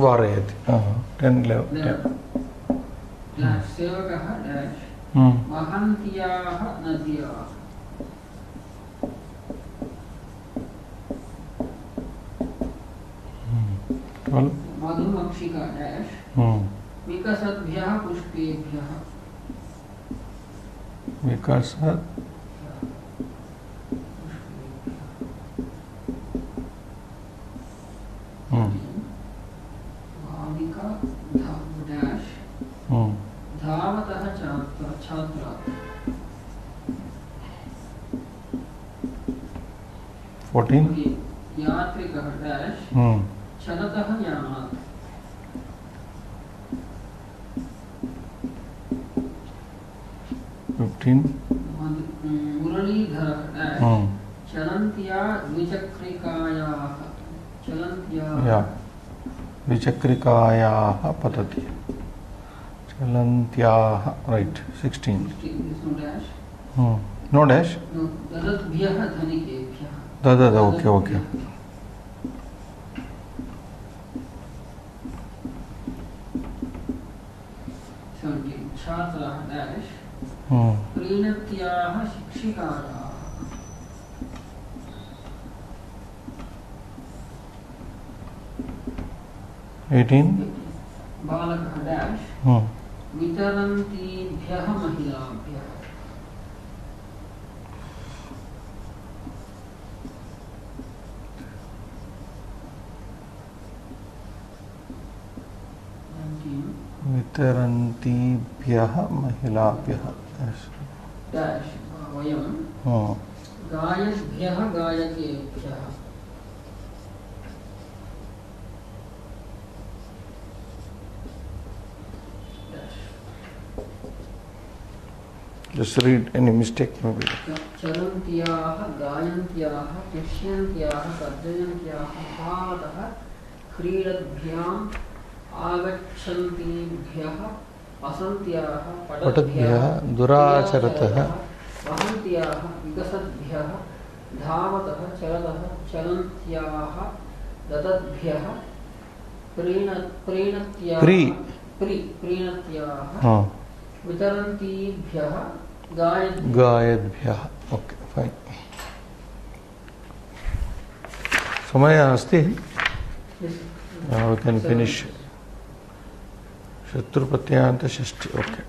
S1: वारयति 10 11
S2: सेवकः डैश वहन्त्याः नद्याः मधुमक्षिका डैश विकसद्भ्यः पुष्पेभ्यः
S1: विकसत्
S2: भाविका डैश धावतः छात्राः
S1: 14
S2: यात्रिकः डैश चलतः यानात्
S1: 15
S2: मुरलीधरः डैश चलन्त्या द्विचक्रिकायाः
S1: द्विचक्रिकायाः पतति चलन्त्याः राइट 16 नो डैश
S2: ददद्भ्यः धनिकेभ्यः
S1: ददद ओके
S2: छात्राः डैश प्रीणत्याः शिक्षिकायाः
S1: 18
S2: बालकः डैश वितरन्तीभ्यः महिलाभ्यः
S1: वितरन्तीभ्यः महिलाभ्यः
S2: डैश वयं गायद्भ्यः गायकेभ्यः
S1: just read any mistake maybe
S2: चलन्त्याः गायन्त्याः तुष्यन्त्याः तर्जयन्त्याः भावतः क्रीडद्भ्याम् आगच्छन्तीभ्यः असन्त्याः
S1: पटद्भ्यः दुराचरतः
S2: वहन्त्याः विकसद्भ्यः धावतः चलतः चलन्त्याः ददद्भ्यः प्रीणत्याः वितरन्तीभ्यः गायद्भ्यः
S1: ओके फाइन समय अस्ति we can finish शत्रुप्रत्ययान्त षष्ठी ओके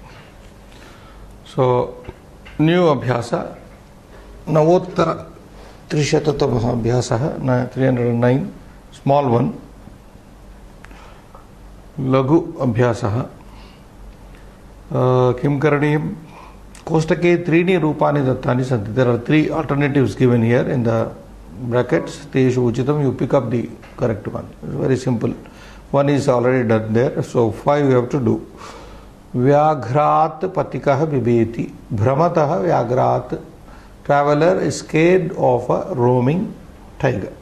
S1: so new अभ्यास नवोत्तर 300तमः अभ्यासः 309 small one लघु अभ्यासः किं करणीयं कोष्टके त्रीणि रूपाणि दत्तानि सन्ति there are 3 alternatives given here in the brackets तेषु उचितं you pick up the correct one it's very simple one is already done there so 5 you have to do व्याघ्रात् पथिकः बिभेति भ्रमतः व्याघ्रात् traveler is scared of a roaming tiger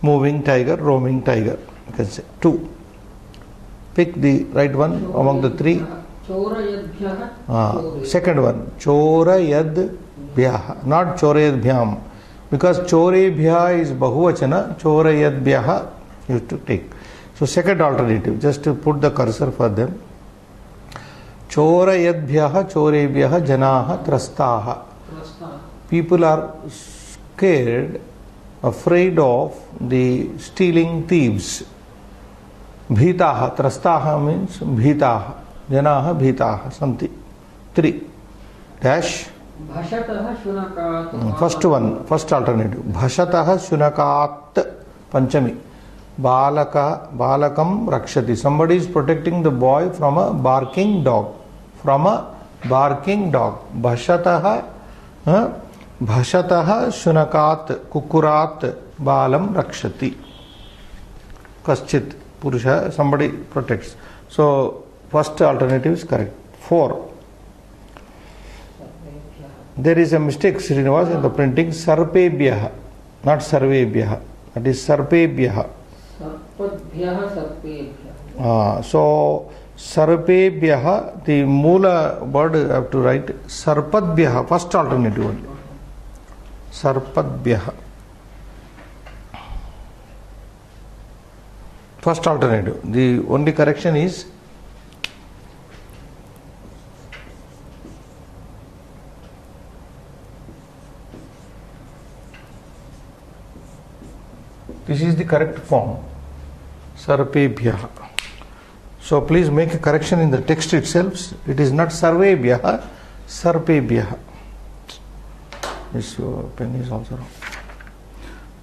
S1: moving tiger roaming tiger you can say 2 pick the right one among the 3 second one chorayadbhyah not chorayadbhyam because chorebhyah is bahuvachana chorayadbhyah you have to take so second alternative just to put the cursor for them chorayadbhyah chorebhyah janaah trastaah people are scared afraid of the stealing thieves भीताः त्रस्ताः means भीताः जनाः भीताः सन्ति 3 dash
S2: भषतः शुनकात्
S1: first alternative भषतः शुनकात् पंचमी बालकं रक्षति somebody is protecting the boy from a barking dog भषतः शुनकात् कुक्कुरात् बालं रक्षति कश्चित् पुरुषः somebody protects so first alternative is correct 4 there is a mistake Srinivas in the printing sarpebhyah not sarvebhyah that is sarpebhyah so sarpebhyah the moola word you have to write sarpadbhyah first alternative only sarpadbhyah First alternative. The only correction is this is the correct form. Sarpebhyah. So please make a correction in the text itself. It is not sarvebhyah, sarpebhyah. This pen is also wrong.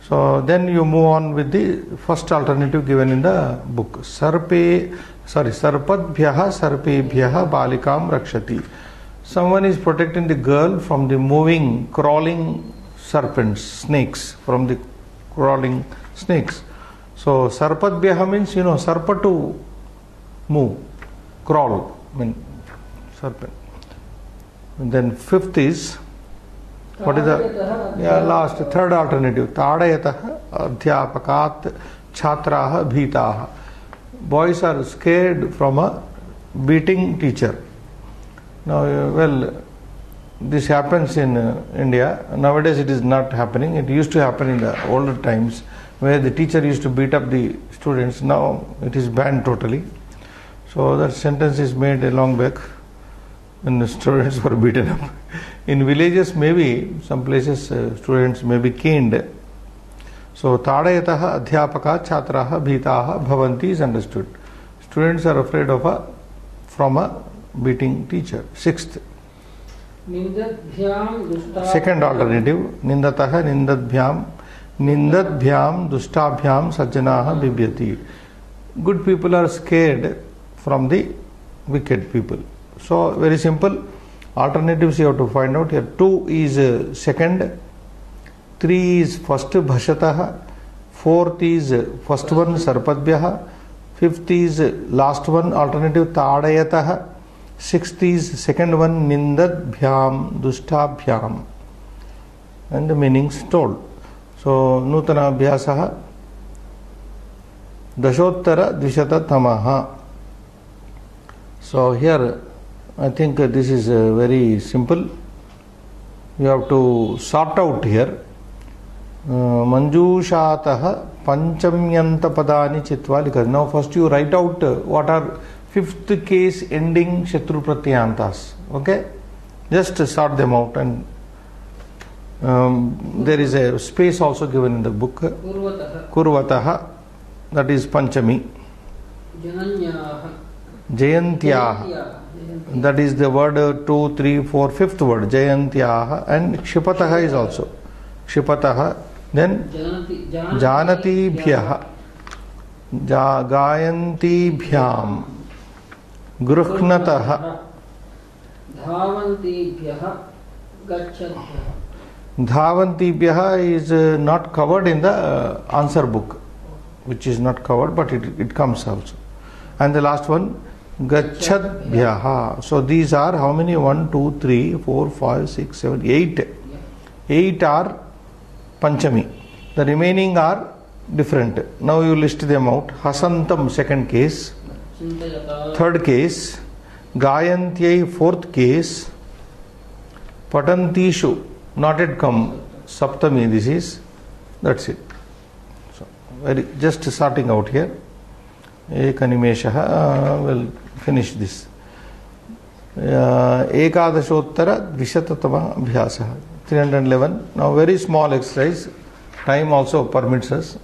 S1: So then you move on with the first alternative given in the book. Sarpadbhyah sarpebhyah balikam rakshati. Someone is protecting the girl from the moving, crawling serpents, snakes, from the crawling snakes. So sarpadbhyah means, sarpa to move, crawl, serpent. And then fifth is, what is the last, third alternative? Tadayatah adhyapakat chhatraha bhitaha. Boys are scared from a beating teacher. Now, this happens in India. Nowadays it is not happening. It used to happen in the older times where the teacher used to beat up the students. Now it is banned totally. So that sentence is made a long back when the students were beaten up. In villages, maybe some places students may be caned. So tadayatah adhyapaka chhatraha bhitaha bhavanti is understood. Students are afraid from a beating teacher. Sixth. Second alternative. Nindatah nindadbhyam dustabhyam sajjanaha bibhyati. Good people are scared from the wicked people. So very simple. Alternatives you have to find out here. 2 is second, 3 is first bhashatah, 4th is first one sarpadbhyah, 5th is last one alternative tadayatah, 6th is second one nindadbhyam dustabhyam, and the meanings told. So nutana abhyasah dashottara dvishatatamaha. So here I think this is very simple. You have to sort out here. Manjushatah panchamyanta padani chitva likha. Now first you write out what are fifth case ending shatru pratyantas. Okay? Just sort them out, and there is a space also given in the book. Kurvataha, that is Panchami. Jayantyaha, that is the word 2, 3, 4, fifth word, Jayantyaha, and Kshipataha is also. Kshipataha, then Janatibhyaha, Gayantibhyam, Grukhnataha,
S2: Dhavantibhyaha, Gacchadbhyah.
S1: Dhavantibhyaha is not covered in the answer book, which is not covered, but it comes also. And the last one, Gacchadbhyaha. So these are how many? 1, 2, 3, 4, 5, 6, 7, 8. 8 are Panchami. The remaining are different. Now you list them out. Hasantam, second case. Third case. Gayantyai, fourth case. Patantishu, not yet come. Saptami, this is. That's it. So, just starting out here. Ekanimeshaha, we'll finish this. Ekadashottara dvishatatama abhyasaha. 311. Now very small exercise. Time also permits us.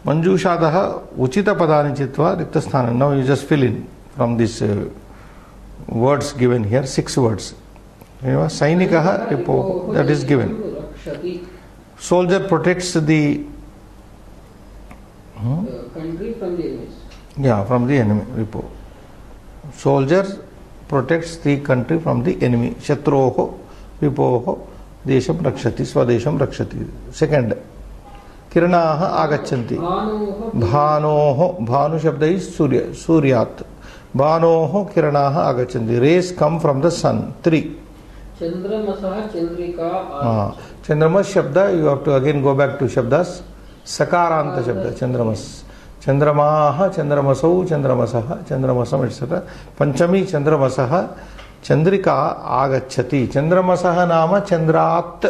S1: Manjushadaha uchita padani chitva riktasthana. Now you just fill in from these words given here. 6 words. Sainikaha ripo, that is given. Soldier protects the
S2: country from the enemies.
S1: Yeah, from the enemy. Ripo. Soldier protects the country from the enemy. Shatroho, ripoho, desham rakshati, swadesham rakshati. Second. Kiranaha agachanti. Bhanoho, Bhanu Shabda is Suryat. Bhanoho kiranaha agachanti. Rays come from the sun. 3.
S2: Chandramasaha Chandrika.
S1: Chandramas Shabda, you have to again go back to Shabdas. Sakaranta Shabda, Chandramas. Chandramaha, Chandramasau, Chandramasaha, Chandramasam, etc. Panchami, Chandramasaha, Chandrika agachati. Chandramasaha nama Chandrat.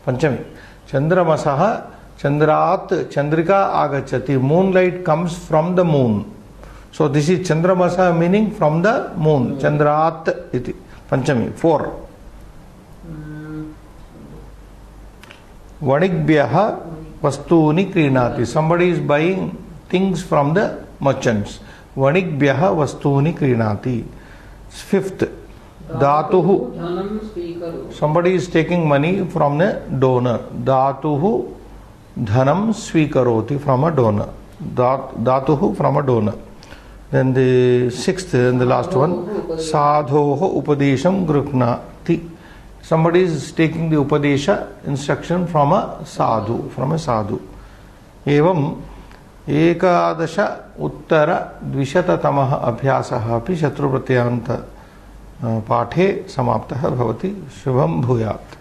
S1: Panchami. Chandramasaha Chandrat, Chandrika agachati. Moonlight comes from the moon. So this is Chandramasa meaning from the moon. Chandrat iti. Panchami. 4. Vanigbhyaha vastuni krinati. Somebody is buying things from the merchants. Vanigbhyaha vastuni krinati. 5th. Dhatuhu. Somebody is taking money from a donor. Dhatuhu dhanam svikaroti, from a donor. Dhatuhu, from a donor. Then the 6th and the last one. Sadhoho upadesham gruknati. Somebody is taking the upadesha, instruction, from a sadhu. Evam एकादश उत्तर द्विशततमः अभ्यासः अपि शत्रुप्रत्ययान्त पाठे समाप्तः भवति। शुभं भूयात्।